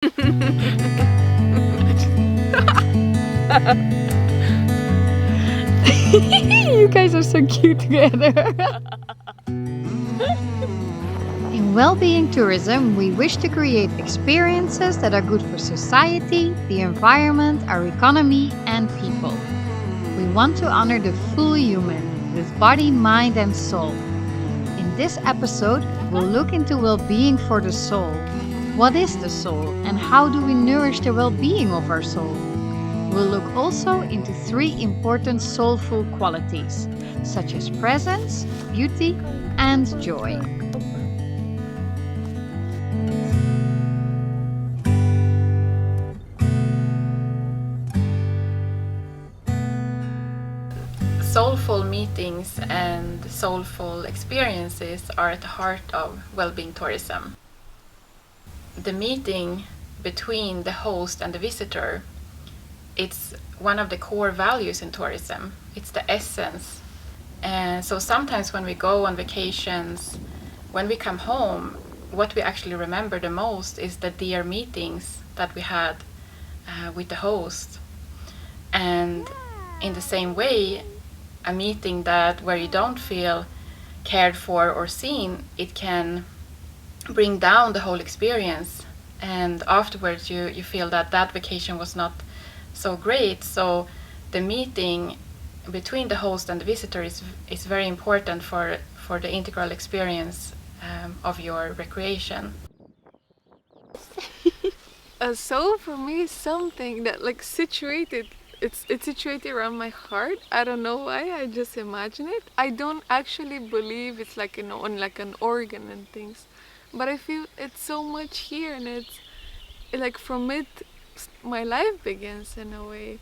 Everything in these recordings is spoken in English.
You guys are so cute together. In Wellbeing Tourism, we wish to create experiences that are good for society, the environment, our economy, and people. We want to honor the full human, with body, mind, and soul. In this episode, we'll look into well-being for the soul. What is the soul, and how do we nourish the well-being of our soul? We'll look also into 3 important soulful qualities, such as presence, beauty, and joy. Soulful meetings and soulful experiences are at the heart of Wellbeing Tourism. The meeting between the host and the visitor, it's one of the core values in tourism. It's the essence. And so sometimes when we go on vacations, when we come home, what we actually remember the most is the dear meetings that we had with the host. And in the same way, a meeting where you don't feel cared for or seen, it can bring down the whole experience, and afterwards you feel that vacation was not so great. So the meeting between the host and the visitor is very important for the integral experience of your recreation. A soul for me is something that situated. It's situated around my heart. I don't know why. I just imagine it. I don't actually believe it's like an organ and things, but I feel it's so much here, and it's like from it my life begins in a way.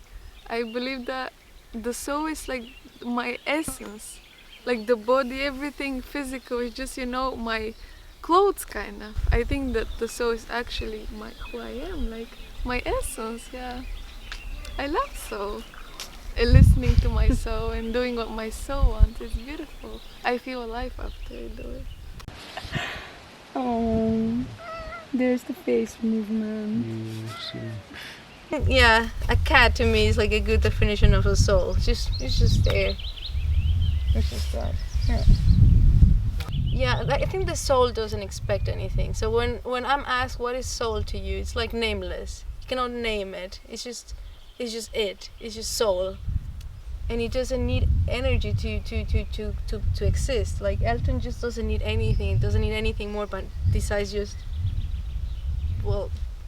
I believe that the soul is like my essence, like the body, everything physical is just my clothes kind of. I think that the soul is actually who I am, like my essence. Yeah. I love soul. And listening to my soul and doing what my soul wants is beautiful. I feel alive after I do it. Oh, there's the face movement. Yeah, a cat to me is like a good definition of a soul. It's just there. It's just that. Yeah, I think the soul doesn't expect anything. So when I'm asked what is soul to you, it's like nameless. You cannot name it. It's just soul, and it doesn't need energy to exist. Like Elton just doesn't need anything. It doesn't need anything more, but besides just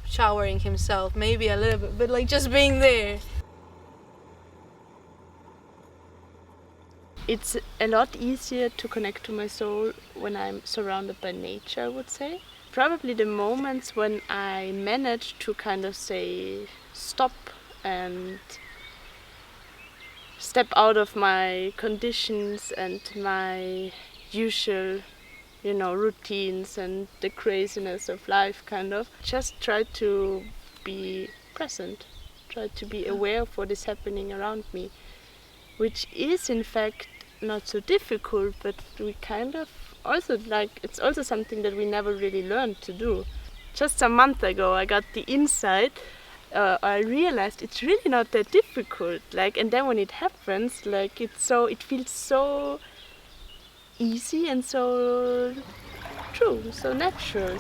showering himself, maybe a little bit, but like just being there. It's a lot easier to connect to my soul when I'm surrounded by nature, I would say. Probably the moments when I manage to kind of say stop and step out of my conditions and my usual, routines and the craziness of life, kind of. Just try to be present, try to be aware of what is happening around me, which is in fact not so difficult, but we kind of also it's also something that we never really learned to do. Just a month ago I got the insight. I realized it's really not that difficult. And then when it happens, it feels so easy and so true, so natural.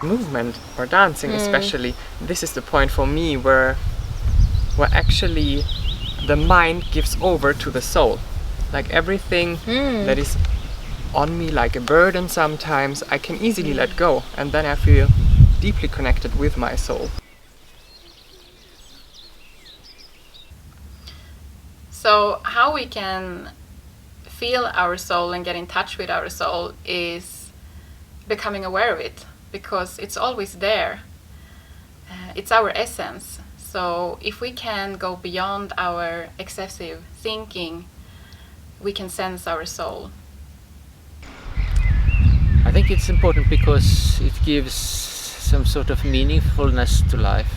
Movement or dancing, especially, this is the point for me where actually the mind gives over to the soul. Like everything that is on me like a burden sometimes, I can easily let go, and then I feel deeply connected with my soul. So how we can feel our soul and get in touch with our soul is becoming aware of it, because it's always there. It's our essence. So if we can go beyond our excessive thinking, we can sense our soul. I think it's important because it gives some sort of meaningfulness to life.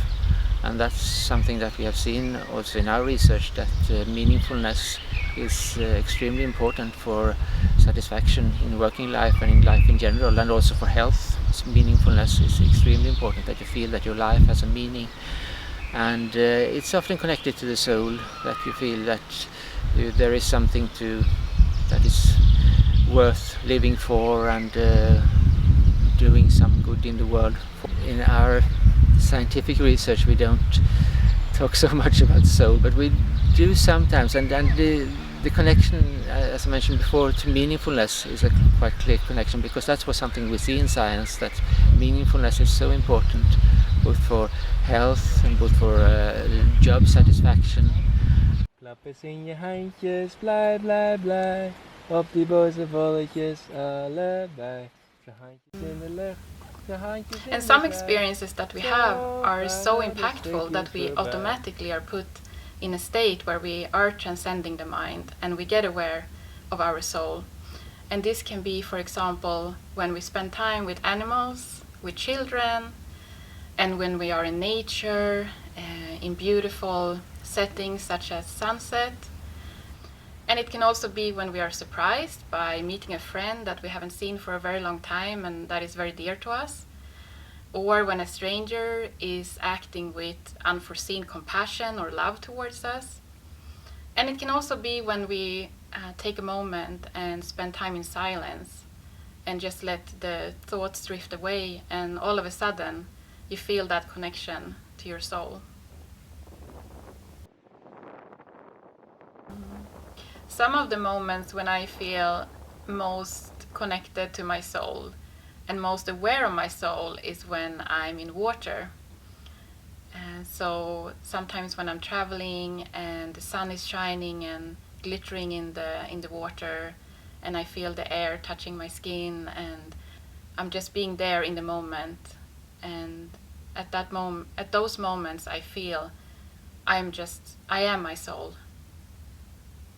And that's something that we have seen also in our research, that meaningfulness is extremely important for satisfaction in working life and in life in general, and also for health. So meaningfulness is extremely important, that you feel that your life has a meaning, and it's often connected to the soul, that you feel that there is something that is worth living for, and doing some good in the world. In our scientific research we don't talk so much about soul, but we do sometimes, and the connection, as I mentioned before, to meaningfulness is a quite clear connection, because that's something we see in science, that meaningfulness is so important, both for health and both for job satisfaction. Klap eens in je handjes, blij, blij, blij, op die boze bolletjes allebei. Je handjes in de lucht. And some experiences that we have are so impactful that we automatically are put in a state where we are transcending the mind and we get aware of our soul. And this can be, for example, when we spend time with animals, with children, and when we are in nature, in beautiful settings such as sunset. And it can also be when we are surprised by meeting a friend that we haven't seen for a very long time and that is very dear to us. Or when a stranger is acting with unforeseen compassion or love towards us. And it can also be when we take a moment and spend time in silence and just let the thoughts drift away, and all of a sudden you feel that connection to your soul. Some of the moments when I feel most connected to my soul and most aware of my soul is when I'm in water. And so sometimes when I'm traveling and the sun is shining and glittering in the water, and I feel the air touching my skin, and I'm just being there in the moment. And at those moments I feel I am my soul.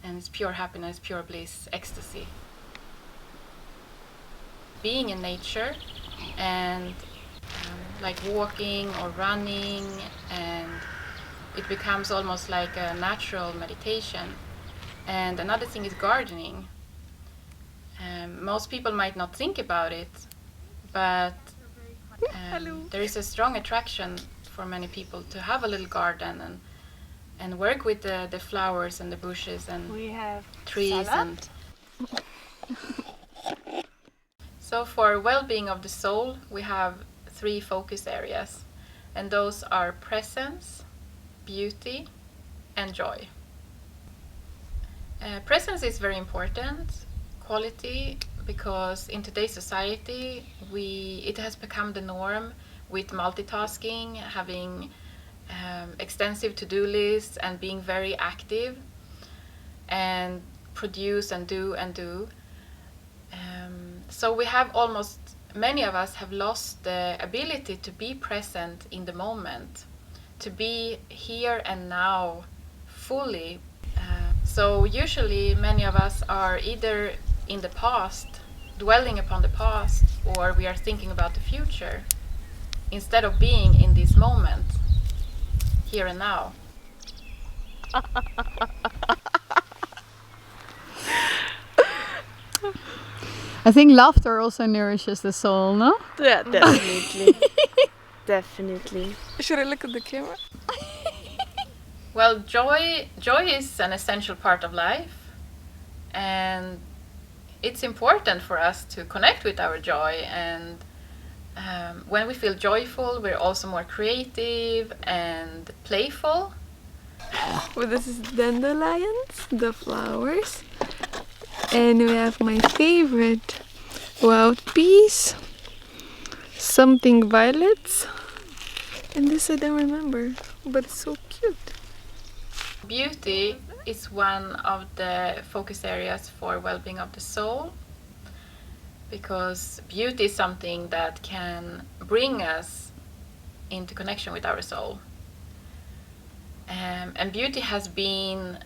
And it's pure happiness, pure bliss, ecstasy. Being in nature and like walking or running, and it becomes almost like a natural meditation. And another thing is gardening. Most people might not think about it, but there is a strong attraction for many people to have a little garden and work with the flowers and the bushes and We have trees. salad. So for well-being of the soul, we have 3 focus areas, and those are presence, beauty, and joy. Presence is very important, quality, because in today's society it has become the norm with multitasking, having extensive to-do lists and being very active and produce and do. So many of us have lost the ability to be present in the moment, to be here and now fully. So usually many of us are either in the past, dwelling upon the past, or we are thinking about the future, instead of being in this moment, here and now. I think laughter also nourishes the soul, no? Yeah, definitely. Definitely. Should I look at the camera? Well, joy is an essential part of life, and it's important for us to connect with our joy. And when we feel joyful, we're also more creative and playful. Well, this is dandelions, the flowers. And we have my favorite wild peas, something violets, and this I don't remember, but it's so cute. Beauty is one of the focus areas for well-being of the soul, because beauty is something that can bring us into connection with our soul. And beauty has been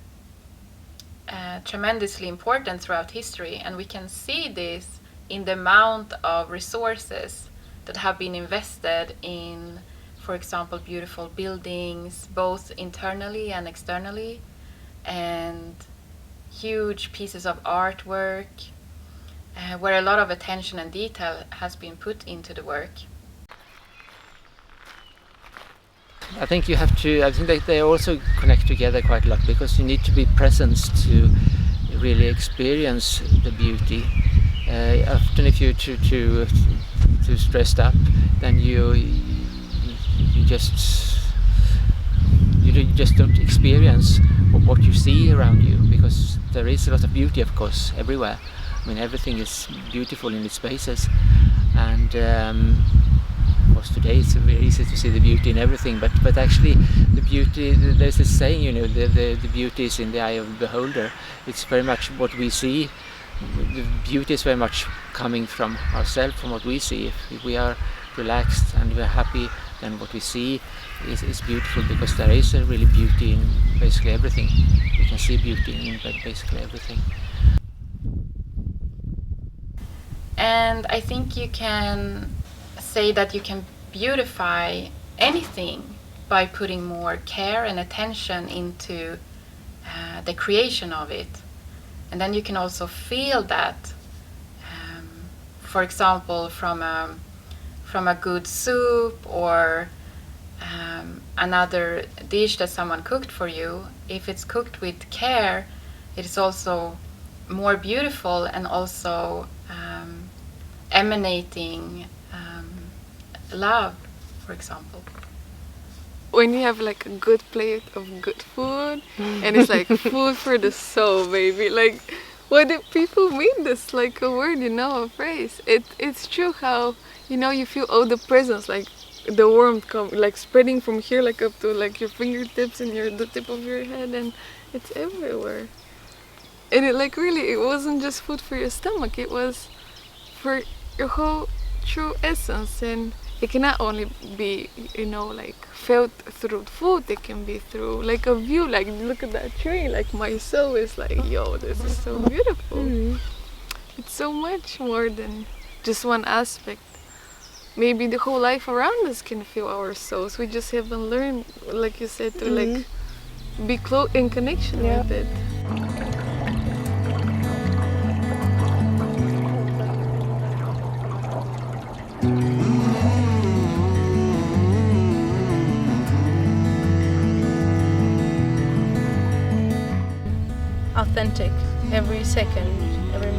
tremendously important throughout history, and we can see this in the amount of resources that have been invested in, for example, beautiful buildings, both internally and externally, and huge pieces of artwork, where a lot of attention and detail has been put into the work. I think you have to, I think that they also connect together quite a lot, because you need to be present to really experience the beauty. Often if you're too stressed up, then you just don't experience what you see around you, because there is a lot of beauty, of course, everywhere. I mean, everything is beautiful in its spaces, and of course today it's very easy to see the beauty in everything, but actually the beauty, there's this saying, you know, the beauty is in the eye of the beholder. It's very much what we see. The beauty is very much coming from ourselves, from what we see. If we are relaxed and we're happy, then what we see is beautiful, because there is a really beauty in basically everything. You can see beauty in basically everything. And I think you can say that you can beautify anything by putting more care and attention into the creation of it. And then you can also feel that, for example, from a good soup or another dish that someone cooked for you. If it's cooked with care, it is also more beautiful and also emanating love, for example. When you have like a good plate of good food, and it's like food for the soul, baby. Like, why did people mean this like a word, you know, a phrase? It's true how, you know, you feel all the presence, like the warmth come, like spreading from here, like up to like your fingertips and the tip of your head, and it's everywhere. And it like really, it wasn't just food for your stomach, it was for your whole true essence. And it cannot only be, you know, like felt through food, it can be through like a view, like look at that tree, like my soul is like, yo, this is so beautiful. It's so much more than just one aspect. Maybe the whole life around us can feel our souls. We just haven't learned, like you said, to like be close in connection with it. Authentic every second, every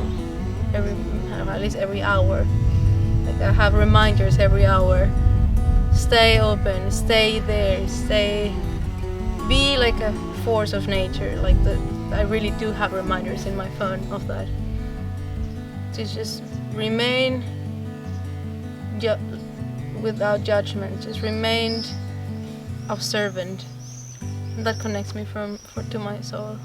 at least every hour. Like I have reminders every hour. Stay open, stay there, be like a force of nature. Like I really do have reminders in my phone of that. To just remain without judgment, just remain observant. And that connects me to my soul.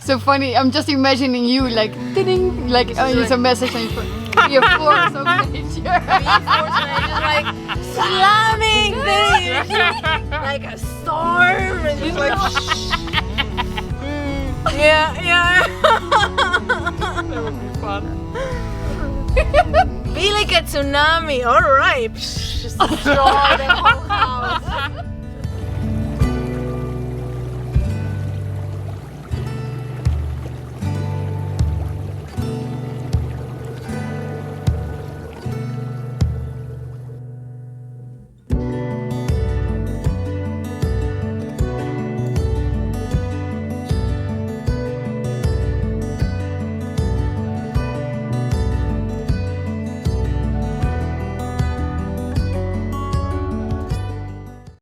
So funny, I'm just imagining you like ding, like it's a message on your phone. Be a force of nature. Be a force of nature, like slamming things like a storm, and just like yeah. That would be fun. Be like a tsunami, alright. Just destroy the whole